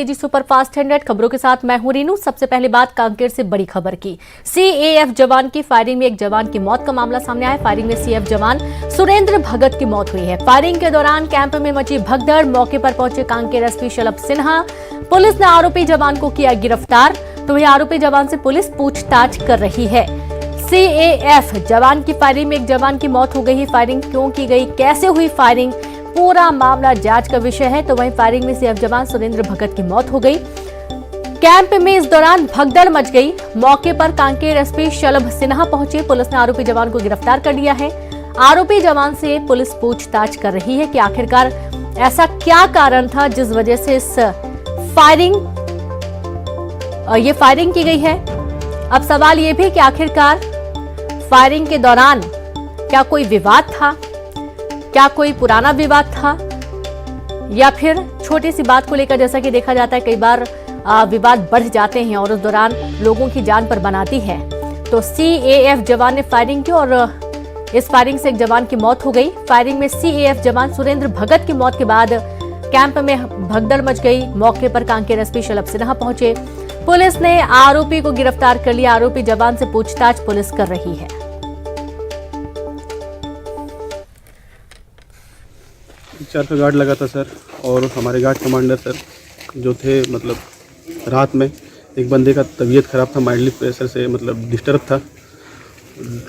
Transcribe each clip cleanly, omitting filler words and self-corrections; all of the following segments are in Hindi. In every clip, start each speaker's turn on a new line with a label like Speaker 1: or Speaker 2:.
Speaker 1: जी सुपरफास्ट 100 खबरों के साथ मैं हूं रीनू। सबसे पहले बात कांकेर से बड़ी खबर की। सीएएफ जवान की फायरिंग में एक जवान की मौत का मामला सामने आया। फायरिंग में सीएएफ जवान सुरेंद्र भगत की मौत हुई है। फायरिंग के दौरान कैंप में मची भगदड़। मौके पर पहुंचे कांकेर एसपी शलभ सिन्हा। पुलिस ने आरोपी जवान को किया गिरफ्तार, तो वही आरोपी जवान से पुलिस पूछताछ कर रही है। सीएएफ जवान की फायरिंग में एक जवान की मौत हो गई है। फायरिंग क्यों की गई, कैसे हुई फायरिंग, पूरा मामला जांच का विषय है। तो वहीं फायरिंग में सीएएफ जवान सुरेंद्र भगत की मौत हो गई। कैंप में इस दौरान भगदड़ मच गई। मौके पर कांकेर एसपी शलभ सिन्हा पहुंचे। पुलिस ने आरोपी जवान को गिरफ्तार कर लिया है। आरोपी जवान से पुलिस पूछताछ कर रही है कि आखिरकार ऐसा क्या कारण था जिस वजह से ये फायरिंग की गई है। अब सवाल यह भी कि आखिरकार फायरिंग के दौरान क्या कोई विवाद था, क्या कोई पुराना विवाद था, या फिर छोटी सी बात को लेकर, जैसा कि देखा जाता है कई बार विवाद बढ़ जाते हैं और उस दौरान लोगों की जान पर बनाती है। तो सीएएफ जवान ने फायरिंग की और इस फायरिंग से एक जवान की मौत हो गई। फायरिंग में सीएएफ जवान सुरेंद्र भगत की मौत के बाद कैंप में भगदड़ मच गई। मौके पर कांकेर एसपी शलभ सिन्हा पहुंचे। पुलिस ने आरोपी को गिरफ्तार कर लिया। आरोपी जवान से पूछताछ पुलिस कर रही है।
Speaker 2: चार का गार्ड लगा था सर, और हमारे गार्ड कमांडर सर जो थे, मतलब रात में एक बंदे का तबीयत ख़राब था, माइल्डली प्रेशर से मतलब डिस्टर्ब था।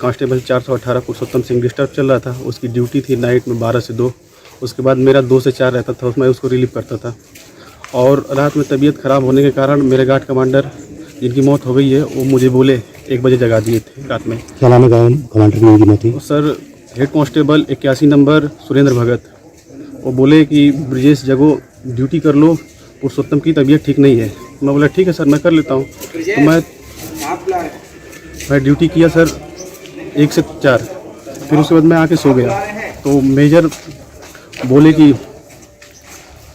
Speaker 2: कांस्टेबल 418 पुरुषोत्तम सिंह डिस्टर्ब चल रहा था। उसकी ड्यूटी थी नाइट में 12 से 2। उसके बाद मेरा 2 से 4 रहता था, उसमें उसको रिलीव करता था। और रात में तबीयत ख़राब होने के कारण मेरे गार्ड कमांडर जिनकी मौत हो गई है वो मुझे बोले 1 बजे जगा दिए थे रात में।
Speaker 3: क्या नाम है कमांडर की मौत हुई?
Speaker 2: Sir head constable 81 number Surendra Bhagat. वो बोले कि ब्रिजेश जगो, ड्यूटी कर लो, पुरुषोत्तम की तबीयत ठीक नहीं है। मैं बोला ठीक है सर, मैं कर लेता हूँ। तो मैं ड्यूटी किया सर 1 से 4। फिर उसके बाद मैं आके सो गया। तो मेजर बोले कि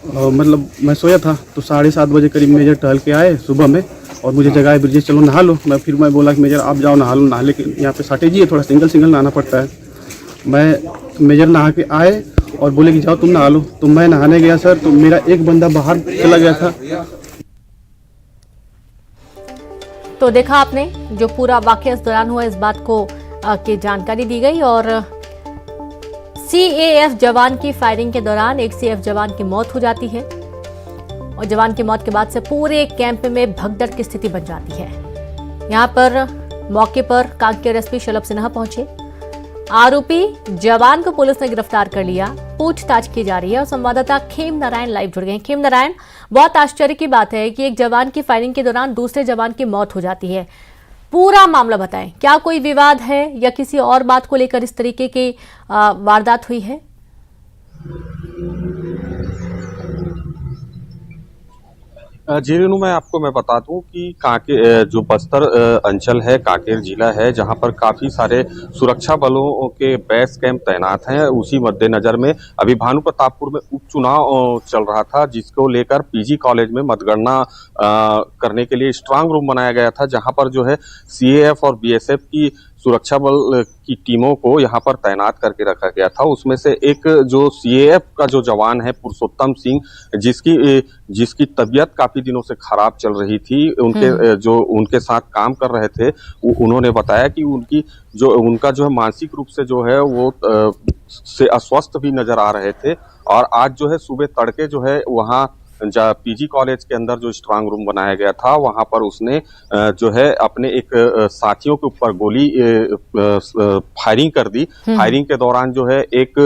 Speaker 2: मतलब मैं सोया था तो 7:30 बजे करीब मेजर टहल के आए सुबह में और मुझे जगाए, ब्रिजेश चलो नहा लो। मैं बोला कि मेजर आप जाओ नहा लो, नहा लेके यहाँ पे शार्टेज ही है, थोड़ा सिंगल नहाना पड़ता है। मेजर नहा के आए और बोले कि जाओ तुम नहा लो। तो मैं नहाने गया सर, तो मेरा एक बंदा बाहर चला गया था।
Speaker 1: तो देखा आपने जो पूरा वाकया इस दौरान हुआ, इस बात को की जानकारी दी गई। और सीएएफ जवान की फायरिंग के दौरान एक सीएएफ जवान की मौत हो जाती है और जवान की मौत के बाद से पूरे कैंप में भगदड़ की स्थिति बन जाती है। यहां पर मौके पर कांकेर एसपी शलभ सिन्हा पहुंचे। आरोपी जवान को पुलिस ने गिरफ्तार कर लिया। पूछताछ की जा रही है और संवाददाता खेम नारायण लाइव जुड़ गए। खेम नारायण, बहुत आश्चर्य की बात है कि एक जवान की फायरिंग के दौरान दूसरे जवान की मौत हो जाती है। पूरा मामला बताएं, क्या कोई विवाद है या किसी और बात को लेकर इस तरीके की वारदात हुई है?
Speaker 4: जी रेनू, मैं बता दूं कि जो बस्तर अंचल है, कांकेर जिला है, जहां पर काफी सारे सुरक्षा बलों के बेस कैंप तैनात हैं। उसी मद्देनजर में अभी भानु प्रतापपुर में उपचुनाव चल रहा था, जिसको लेकर पीजी कॉलेज में मतगणना करने के लिए स्ट्रांग रूम बनाया गया था, जहां पर जो है सीएएफ और बीएसएफ की सुरक्षा बल की टीमों को यहाँ पर तैनात करके रखा गया था। उसमें से एक जो सीएएफ का जो जवान है पुरुषोत्तम सिंह, जिसकी तबीयत काफी दिनों से खराब चल रही थी, उनके साथ काम कर रहे थे, उन्होंने बताया कि उनका जो है मानसिक रूप से जो है वो से अस्वस्थ भी नजर आ रहे थे। और आज जो है सुबह तड़के जो है वहाँ पीजी कॉलेज के अंदर जो स्ट्रांग रूम बनाया गया था, वहां पर उसने जो है अपने एक साथियों के ऊपर गोली फायरिंग कर दी। फायरिंग के दौरान जो है एक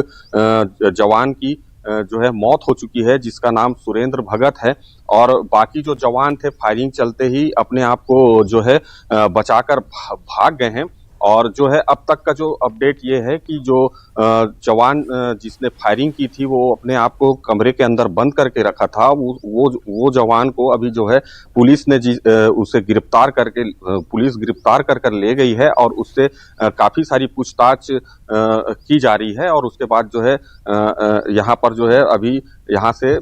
Speaker 4: जवान की जो है मौत हो चुकी है, जिसका नाम सुरेंद्र भगत है। और बाकी जो जवान थे फायरिंग चलते ही अपने आप को जो है बचाकर भाग गए हैं। और जो है अब तक का जो अपडेट ये है कि जो जवान जिसने फायरिंग की थी वो अपने आप को कमरे के अंदर बंद करके रखा था। वो जवान को अभी जो है पुलिस ने उसे पुलिस गिरफ्तार कर ले गई है और उससे काफी सारी पूछताछ की जा रही है। और उसके बाद जो है यहाँ पर जो है अभी यहाँ से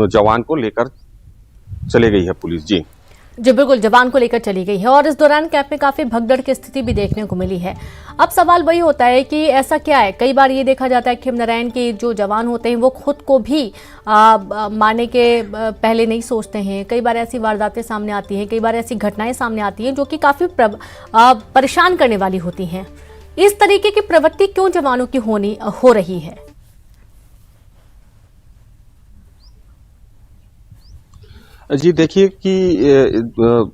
Speaker 4: जवान को लेकर चले गई है पुलिस। जी
Speaker 1: जो बिल्कुल जवान को लेकर चली गई है और इस दौरान कैंप में काफी भगदड़ की स्थिति भी देखने को मिली है। अब सवाल वही होता है कि ऐसा क्या है, कई बार ये देखा जाता है कि खिमनारायण के जो जवान होते हैं वो खुद को भी मारने के पहले नहीं सोचते हैं। कई बार ऐसी वारदातें सामने आती हैं, कई बार ऐसी घटनाएं सामने आती हैं जो कि काफी परेशान करने वाली होती हैं। इस तरीके की प्रवृत्ति क्यों जवानों की हो रही है?
Speaker 4: जी देखिए कि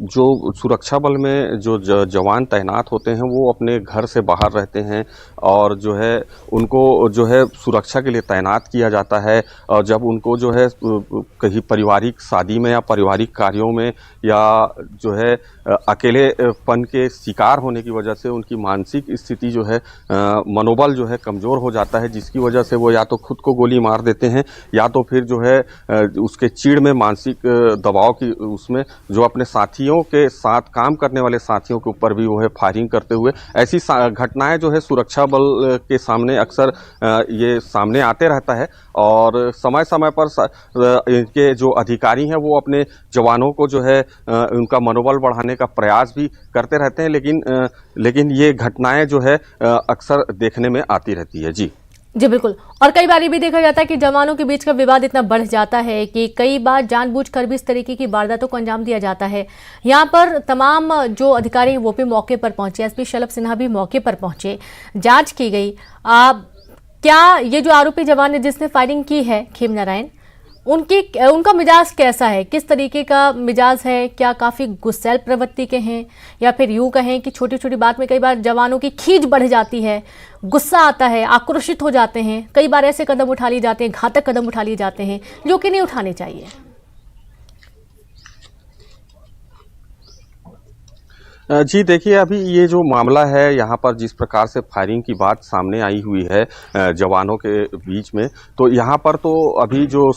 Speaker 4: जो सुरक्षा बल में जो जवान तैनात होते हैं वो अपने घर से बाहर रहते हैं और जो है उनको जो है सुरक्षा के लिए तैनात किया जाता है। और जब उनको जो है कहीं पारिवारिक शादी में या पारिवारिक कार्यों में या जो है अकेलेपन के शिकार होने की वजह से उनकी मानसिक स्थिति जो है मनोबल जो है कमज़ोर हो जाता है, जिसकी वजह से वो या तो खुद को गोली मार देते हैं या तो फिर जो है उसके चिढ़ में मानसिक दबाव की उसमें जो अपने साथियों के साथ काम करने वाले साथियों के ऊपर भी वो है फायरिंग करते हुए, ऐसी घटनाएं जो है सुरक्षा बल के सामने अक्सर ये सामने आते रहता है। और समय समय पर इनके जो अधिकारी हैं वो अपने जवानों को जो है उनका मनोबल बढ़ाने का प्रयास भी करते रहते हैं, लेकिन ये घटनाएं जो है अक्सर देखने में आती रहती है। जी
Speaker 1: बिल्कुल। और कई बार ये भी देखा जाता है कि जवानों के बीच का विवाद इतना बढ़ जाता है कि कई बार जानबूझकर भी इस तरीके की वारदातों को अंजाम दिया जाता है। यहाँ पर तमाम जो अधिकारी हैं वो भी मौके पर पहुंचे, एसपी शलभ सिन्हा भी मौके पर पहुंचे, जांच की गई। क्या ये जो आरोपी जवान है जिसने फायरिंग की है खिमनारायण, उनका मिजाज कैसा है, किस तरीके का मिजाज है? क्या काफी गुस्सैल प्रवृत्ति के हैं या फिर यूं कहें कि छोटी छोटी बात में कई बार जवानों की खींच बढ़ जाती है, गुस्सा आता है, आक्रोशित हो जाते हैं, कई बार ऐसे कदम उठा लिए जाते हैं, घातक कदम उठा लिए जाते हैं जो कि नहीं उठाने चाहिए?
Speaker 4: जी देखिए, अभी ये जो मामला है यहाँ पर जिस प्रकार से फायरिंग की बात सामने आई हुई है जवानों के बीच में, तो यहाँ पर तो अभी जो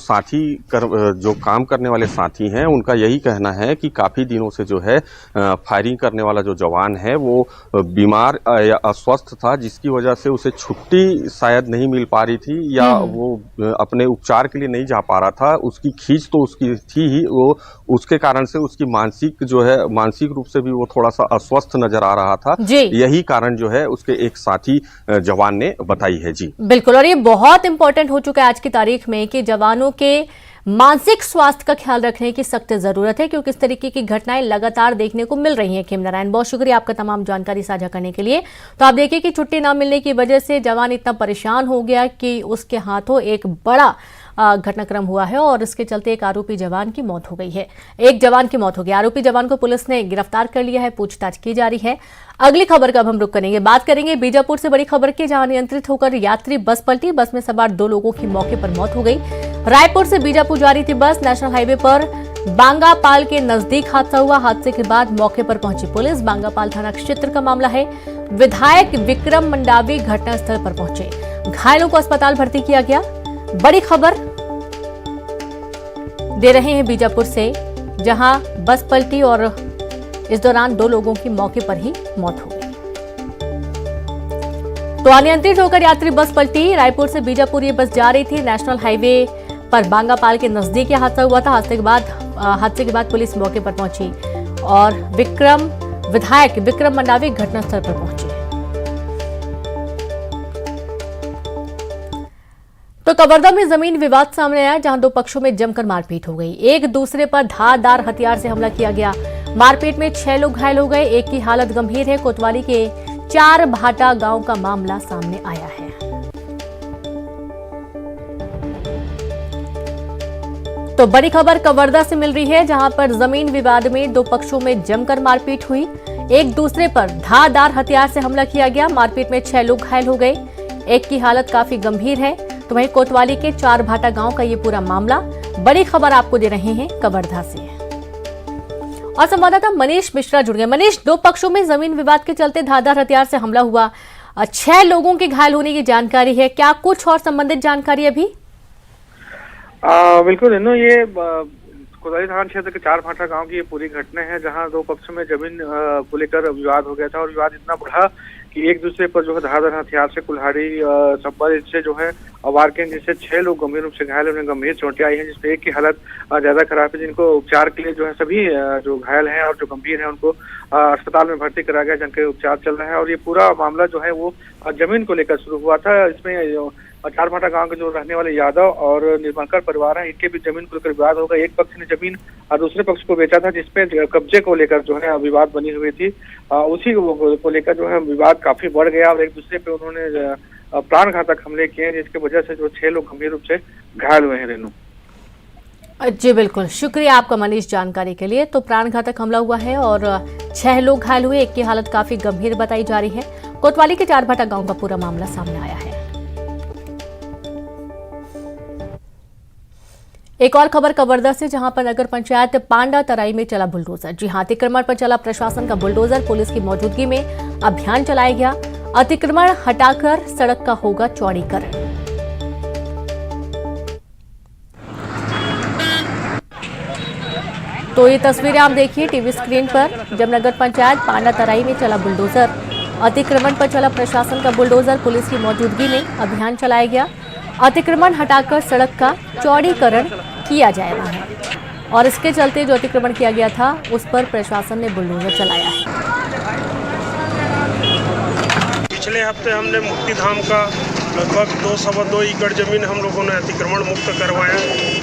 Speaker 4: जो काम करने वाले साथी हैं उनका यही कहना है कि काफ़ी दिनों से जो है फायरिंग करने वाला जो जवान है वो बीमार या अस्वस्थ था, जिसकी वजह से उसे छुट्टी शायद नहीं मिल पा रही थी या वो अपने उपचार के लिए नहीं जा पा रहा था। उसकी खींच तो उसकी थी ही, वो उसके कारण से उसकी मानसिक रूप से भी वो थोड़ा अस्वस्थ नजर आ रहा था। यही कारण जो है उसके एक साथी जवान ने बताई है। जी
Speaker 1: बिल्कुल। और ये बहुत इंपॉर्टेंट हो चुका है आज की तारीख में कि जवानों के मानसिक स्वास्थ्य का ख्याल रखने की सख्त जरूरत है, क्योंकि इस तरीके की घटनाएं लगातार देखने को मिल रही हैं। खिमनारायण, बहुत शुक्रिया आपका तमाम जानकारी साझा करने के लिए। तो आप देखिए कि छुट्टी ना मिलने की वजह से जवान इतना परेशान हो गया कि उसके हाथों एक बड़ा घटनाक्रम हुआ है और इसके चलते एक आरोपी जवान की मौत हो गई है। एक जवान की मौत हो गई। आरोपी जवान को पुलिस ने गिरफ्तार कर लिया है, पूछताछ की जा रही है। अगली खबर का अब हम रुख करेंगे, बात करेंगे बीजापुर से बड़ी खबर की, जहां नियंत्रित होकर यात्री बस पलटी, बस में सवार 2 लोगों की मौके पर मौत हो गई। रायपुर से बीजापुर जा रही थी बस, नेशनल हाईवे पर बांगापाल के नजदीक हादसा हुआ। हादसे के बाद मौके पर पहुंची पुलिस। बांगापाल थाना क्षेत्र का मामला है। विधायक विक्रम मंडावी घटनास्थल पर पहुंचे, घायलों को अस्पताल भर्ती किया गया। बड़ी खबर दे रहे हैं बीजापुर से, जहां बस पलटी और इस दौरान 2 लोगों की मौके पर ही मौत हो गई। तो अनियंत्रित होकर यात्री बस पलटी। रायपुर से बीजापुर ये बस जा रही थी, नेशनल हाईवे पर बांगापाल के नजदीक यह हादसा हुआ था। हादसे के बाद पुलिस मौके पर पहुंची और विधायक विक्रम मंडावी घटनास्थल पर पहुंचे। तो कवर्धा में जमीन विवाद सामने आया, जहां 2 पक्षों में जमकर मारपीट हो गई। एक दूसरे पर धारदार हथियार से हमला किया गया। मारपीट में 6 लोग घायल हो गए, एक की हालत गंभीर है। कोतवाली के 4 भाटा गांव का मामला सामने आया है। तो बड़ी खबर कवर्धा से मिल रही है, जहां पर जमीन विवाद में 2 पक्षों में जमकर मारपीट हुई। एक दूसरे पर धारदार हथियार से हमला किया गया। मारपीट में 6 लोग घायल हो गए, एक की हालत काफी गंभीर है। तो वहीं कोतवाली के 4 भाटा गांव का ये पूरा मामला। बड़ी खबर आपको दे रहे हैं कवर्धा से, और संवाददाता मनीष मिश्रा जुड़ गए। मनीष, 2 पक्षों में जमीन विवाद के चलते धारदार हथियार से हमला हुआ, 6 लोगों के घायल होने की जानकारी है, क्या कुछ और संबंधित जानकारी अभी?
Speaker 5: बिल्कुल इन्हों, ये कोतवाली थाना क्षेत्र के 4 भाटा गांव की ये पूरी घटना है, जहां 2 पक्षों में जमीन को लेकर विवाद हो गया था और विवाद इतना बढ़ा कि एक दूसरे पर जो है धारदार हथियार से कुल्हाड़ी संबल से जो है वार किए, जिससे 6 लोग गंभीर रूप से घायल हैं, उन्हें गंभीर चोटें आई हैं, जिसमें एक की हालत ज्यादा खराब है, जिनको उपचार के लिए जो है सभी जो घायल हैं और जो गंभीर हैं उनको अस्पताल में भर्ती करा गया, जिनके उपचार चल रहा है। और ये पूरा मामला जो है वो जमीन को लेकर शुरू हुआ था। इसमें चार भाटा गांव के जो रहने वाले यादव और निर्मलकर परिवार हैं, इनके भी जमीन को लेकर विवाद होगा। एक पक्ष ने जमीन दूसरे पक्ष को बेचा था, जिसपे कब्जे को लेकर जो है विवाद बनी हुई थी। उसी को लेकर जो है विवाद काफी बढ़ गया और एक दूसरे पे उन्होंने प्राण घातक हमले किए, जिसकी वजह से जो 6 लोग गंभीर रूप से घायल हुए हैं। रेनू
Speaker 1: जी बिल्कुल, शुक्रिया आपका मनीष जानकारी के लिए। तो प्राणघातक हमला हुआ है और 6 लोग घायल हुए, एक की हालत काफी गंभीर बताई जा रही है। कोतवाली के चारभाटा गांव का पूरा मामला सामने आया है। एक और खबर कवर्धा से, जहां पर नगर पंचायत पांडा तराई में चला बुलडोजर। जी हां, अतिक्रमण पर चला प्रशासन का बुलडोजर। पुलिस की मौजूदगी में अभियान चलाया गया। अतिक्रमण हटाकर सड़क का होगा चौड़ीकरण। तो ये तस्वीरें आप देखिए टीवी स्क्रीन पर, जब नगर पंचायत पांडा तराई में चला बुलडोजर। अतिक्रमण पर चला प्रशासन का बुलडोजर। पुलिस की मौजूदगी में अभियान चलाया गया। अतिक्रमण हटाकर सड़क का चौड़ीकरण किया जा रहा है और इसके चलते जो अतिक्रमण किया गया था उस पर प्रशासन ने बुलडोजर चलाया है।
Speaker 6: पिछले हफ्ते हमने मुक्तिधाम का लगभग 2.25 एकड़ जमीन हम लोगों ने अतिक्रमण मुक्त करवाया,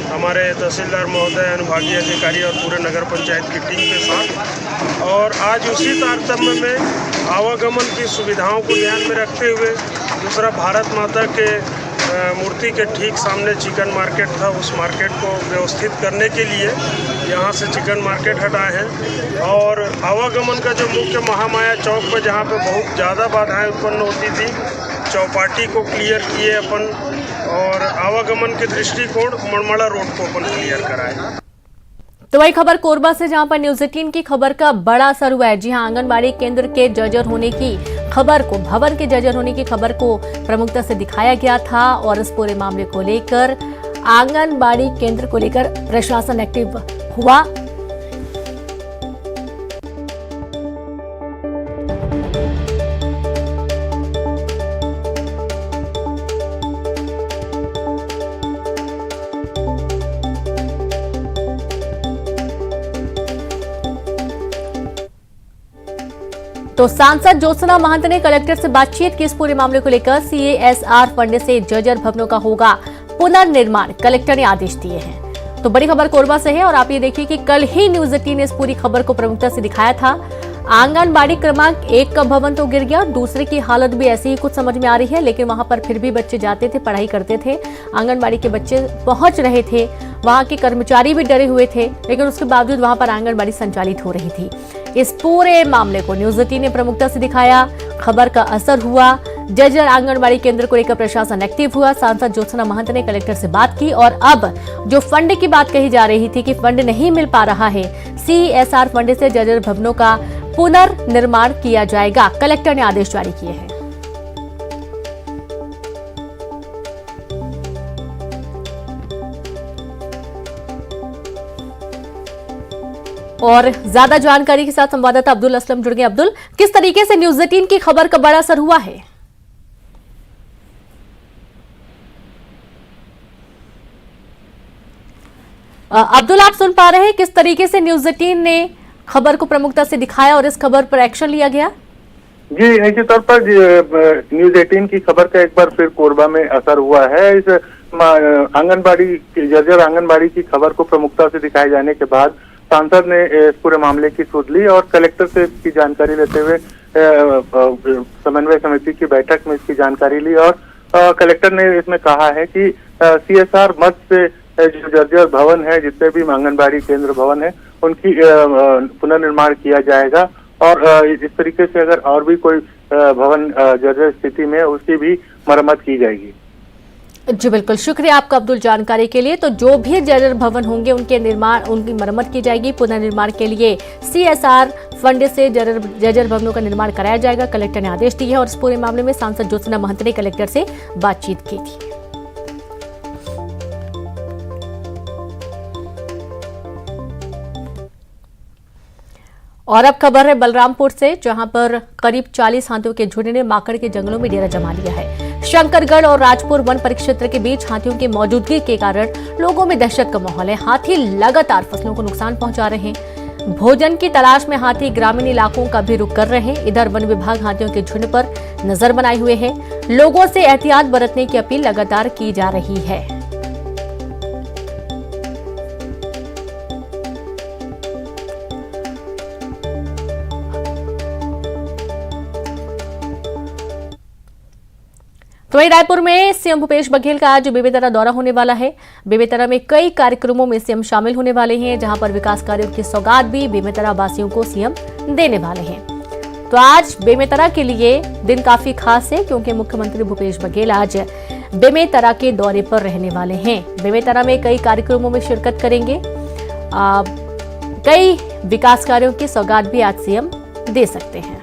Speaker 6: हमारे तहसीलदार महोदय, अनुभागीय अधिकारी और पूरे नगर पंचायत की टीम के साथ। और आज उसी तारतम्य में आवागमन की सुविधाओं को ध्यान में रखते हुए दूसरा भारत माता के मूर्ति के ठीक सामने चिकन मार्केट था, उस मार्केट को व्यवस्थित करने के लिए यहाँ से चिकन मार्केट हटाए हैं। और आवागमन का जो मुख्य महामाया चौक पर जहाँ पे बहुत ज़्यादा बाधाएं उत्पन्न होती थी, चौपाटी को क्लियर किए अपन और आवागमन के दृष्टिकोण मणमड़ा रोड को अपन क्लियर कराए।
Speaker 1: तो वही खबर कोरबा से, जहां पर न्यूज 18 की खबर का बड़ा असर हुआ है। जी हां, आंगनबाड़ी केंद्र के जर्जर होने की खबर को, भवन के जर्जर होने की खबर को प्रमुखता से दिखाया गया था और इस पूरे मामले को लेकर आंगनबाड़ी केंद्र को लेकर प्रशासन एक्टिव हुआ। तो सांसद ज्योत्सना महंत ने कलेक्टर से बातचीत की। इस पूरे मामले को लेकर CSR फंड से जर्जर भवनों का होगा पुनर्निर्माण, कलेक्टर ने आदेश दिए हैं। तो बड़ी खबर कोरबा से है और आप ये देखिए कि कल ही न्यूज 18 ने इस पूरी खबर को प्रमुखता से दिखाया था। आंगनबाड़ी क्रमांक 1 का भवन तो गिर गया, दूसरे की हालत भी ऐसी ही कुछ समझ में आ रही है, लेकिन वहां पर फिर भी बच्चे जाते थे, पढ़ाई करते थे, आंगनबाड़ी के बच्चे पहुंच रहे थे, वहां के कर्मचारी भी डरे हुए थे, लेकिन उसके बावजूद वहां पर आंगनबाड़ी संचालित हो रही थी। इस पूरे मामले को न्यूज 18 ने प्रमुखता से दिखाया। खबर का असर हुआ। जर्जर आंगनबाड़ी केंद्र को लेकर प्रशासन एक्टिव हुआ। सांसद ज्योत्सना महंत ने कलेक्टर से बात की और अब जो फंड की बात कही जा रही थी कि फंड नहीं मिल पा रहा है, CSR फंड से जर्जर भवनों का पुनर्निर्माण किया जाएगा, कलेक्टर ने आदेश जारी किए हैं। और ज्यादा जानकारी के साथ संवाददाता अब्दुल असलम जुड़ गए। अब्दुल, किस तरीके से न्यूज 18 की खबर का बड़ा असर हुआ है? अब्दुल, आप सुन पा रहे हैं किस तरीके से न्यूज 18 ने खबर को प्रमुखता से दिखाया और इस खबर पर एक्शन लिया गया?
Speaker 7: जी, निश्चित तौर पर न्यूज 18 की खबर का एक बार फिर कोरबा में असर हुआ है। इस आंगनबाड़ी, जर्जर आंगनबाड़ी की खबर को प्रमुखता से दिखाए जाने के बाद सांसद ने इस पूरे मामले की सुध ली और कलेक्टर से इसकी जानकारी लेते हुए समन्वय समिति की बैठक में इसकी जानकारी ली और कलेक्टर ने इसमें कहा है कि CSR मद से जो जर्जर भवन है, जितने भी आंगनबाड़ी केंद्र भवन है, उनकी पुनर्निर्माण किया जाएगा और इस तरीके से अगर और भी कोई भवन जर्जर स्थिति में उसकी भी मरम्मत की जाएगी।
Speaker 1: जी बिल्कुल, शुक्रिया आपका अब्दुल जानकारी के लिए। तो जो भी जर्जर भवन होंगे उनके निर्माण, उनकी मरम्मत की जाएगी। पुनर्निर्माण के लिए CSR फंड से जर्जर भवनों का निर्माण कराया जाएगा, कलेक्टर ने आदेश दिए हैं। और इस पूरे मामले में सांसद ज्योत्सना महंत ने कलेक्टर से बातचीत की थी। और अब खबर है बलरामपुर से, जहां पर करीब 40 हाथियों के झुंड ने माकड़ के जंगलों में डेरा जमा लिया है। शंकरगढ़ और राजपुर वन परिक्षेत्र के बीच हाथियों की मौजूदगी के कारण लोगों में दहशत का माहौल है। हाथी लगातार फसलों को नुकसान पहुंचा रहे हैं। भोजन की तलाश में हाथी ग्रामीण इलाकों का भी रुख कर रहे हैं। इधर वन विभाग हाथियों के झुंड पर नजर बनाए हुए है। लोगों से एहतियात बरतने की अपील लगातार की जा रही है। तो वहीं रायपुर में सीएम भूपेश बघेल का आज बेमेतरा दौरा होने वाला है। बेमेतरा में कई कार्यक्रमों में सीएम शामिल होने वाले हैं, जहां पर विकास कार्यों की सौगात भी बेमेतरा वासियों को सीएम देने वाले हैं। तो आज बेमेतरा के लिए दिन काफी खास है, क्योंकि मुख्यमंत्री भूपेश बघेल आज बेमेतरा के दौरे पर रहने वाले हैं। बेमेतरा में कई कार्यक्रमों में शिरकत करेंगे। कई विकास कार्यों की सौगात भी आज सीएम दे सकते हैं।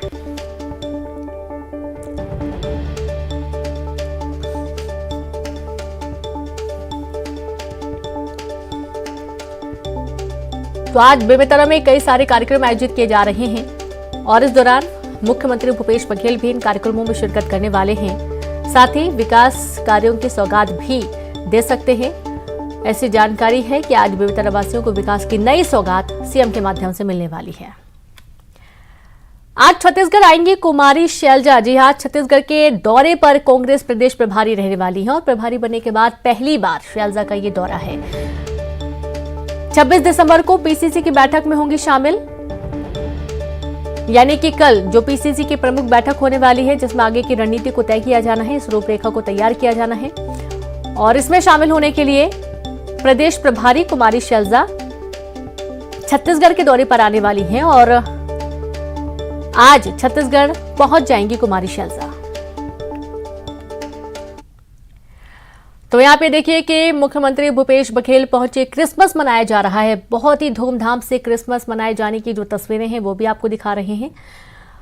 Speaker 1: तो आज बेमेतरा में कई सारे कार्यक्रम आयोजित किए जा रहे हैं और इस दौरान मुख्यमंत्री भूपेश बघेल भी इन कार्यक्रमों में शिरकत करने वाले हैं। साथ ही विकास कार्यों की सौगात भी दे सकते हैं। ऐसी जानकारी है कि आज बेमेतरा वासियों को विकास की नई सौगात सीएम के माध्यम से मिलने वाली है। आज छत्तीसगढ़ आएंगी कुमारी शैलजा। जी हाँ, छत्तीसगढ़ के दौरे पर कांग्रेस प्रदेश प्रभारी रहने वाली है और प्रभारी बनने के बाद पहली बार शैलजा का ये दौरा है। 26 दिसंबर को पीसीसी की बैठक में होंगी शामिल, यानी कि कल जो पीसीसी की प्रमुख बैठक होने वाली है, जिसमें आगे की रणनीति को तय किया जाना है, इस रूपरेखा को तैयार किया जाना है। और इसमें शामिल होने के लिए प्रदेश प्रभारी कुमारी शैलजा छत्तीसगढ़ के दौरे पर आने वाली हैं और आज छत्तीसगढ़ पहुंच जाएंगी कुमारी शैलजा। तो यहाँ पे देखिए कि मुख्यमंत्री भूपेश बघेल पहुंचे। क्रिसमस मनाया जा रहा है, बहुत ही धूमधाम से क्रिसमस मनाए जाने की जो तस्वीरें हैं वो भी आपको दिखा रहे हैं।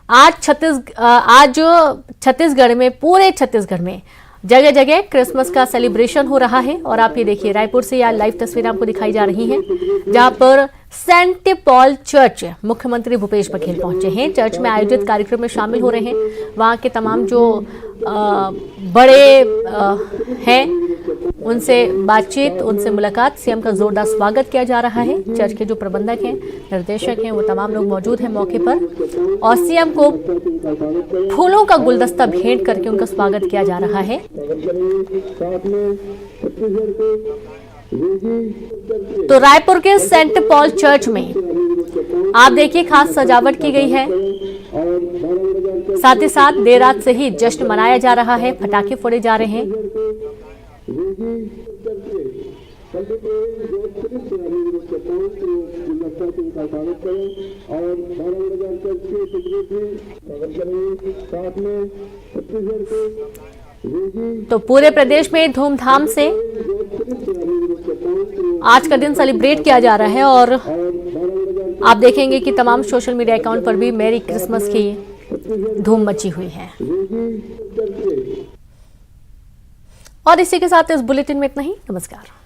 Speaker 1: आज छत्तीसगढ़ में, पूरे छत्तीसगढ़ में जगह जगह क्रिसमस का सेलिब्रेशन हो रहा है। और आप ये देखिए रायपुर से यह लाइव तस्वीरें आपको दिखाई जा रही हैं, जहां पर सेंट पॉल चर्च मुख्यमंत्री भूपेश बघेल पहुंचे हैं। चर्च में आयोजित कार्यक्रम में शामिल हो रहे हैं। वहां के तमाम जो बड़े हैं उनसे बातचीत, उनसे मुलाकात, सीएम का जोरदार स्वागत किया जा रहा है। चर्च के जो प्रबंधक हैं, निर्देशक हैं, वो तमाम लोग मौजूद हैं मौके पर और सीएम को फूलों का गुलदस्ता भेंट करके उनका स्वागत किया जा रहा है। तो रायपुर के सेंट पॉल चर्च में आप देखिए खास सजावट की गई है। साथ ही साथ देर रात से ही जश्न मनाया जा रहा है, पटाखे फोड़े जा रहे हैं। तो पूरे प्रदेश में धूमधाम से आज का दिन सेलिब्रेट किया जा रहा है और आप देखेंगे कि तमाम सोशल मीडिया अकाउंट पर भी मेरी क्रिसमस की धूम मची हुई है। और इसी के साथ इस बुलेटिन में इतना ही। नमस्कार।